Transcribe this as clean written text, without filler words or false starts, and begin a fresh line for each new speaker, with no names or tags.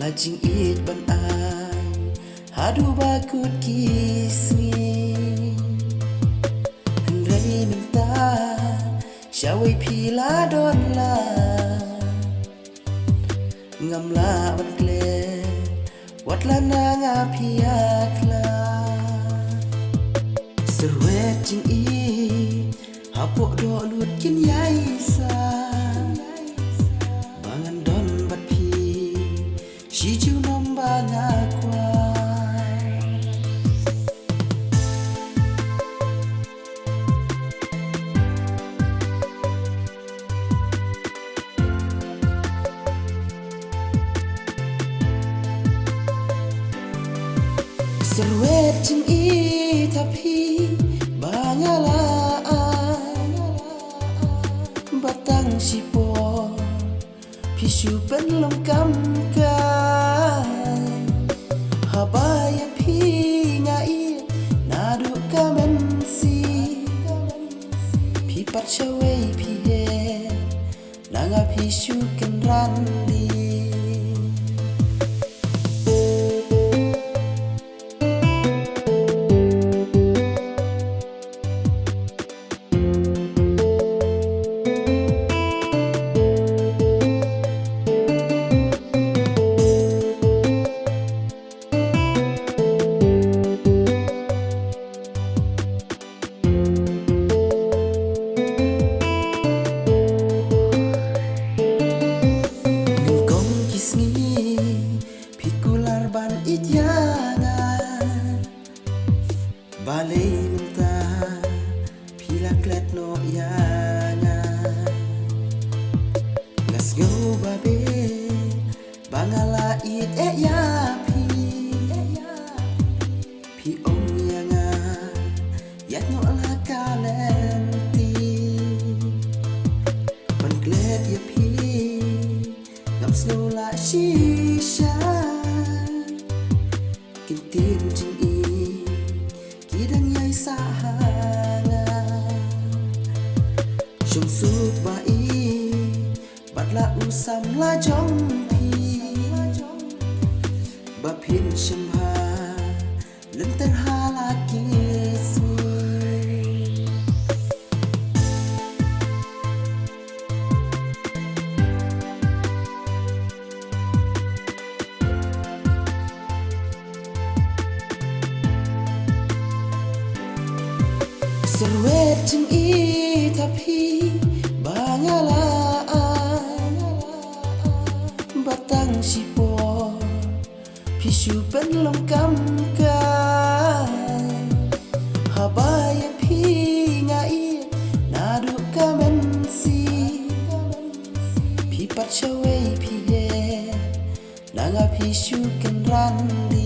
Lajing it ban ai hadu bakut kismi Hendrai minta syawai pila don la Ngam la ban kle wat la na nga piak la Serwet jing i hapok do lut kin yai sa Bangan don bat pi Shiju nomba nga kwa Serwet jing i tapi bangala Batang sipo Pisu pen lom kam kai Habaya pi ngai nadu kamen si Pi pat shawai pi he Nanga pisu ken randi Ban ityana balay minta pila klet no yana ngasyo babe bangala it ya pi om yanga yat no la kalenti ban klet ya pi ngam slow la shisha Kintin jing i kidang yai sahana Shung suk ba i batla usam la jong pi Ba pin shim ha lenten ha la kismi Serwet jing i tapi bangala Batang sipo Pisu pen lom kam kai Habaya pi ngai nadu kamen si Pi pat shawai pi he Nanga pisu ken randi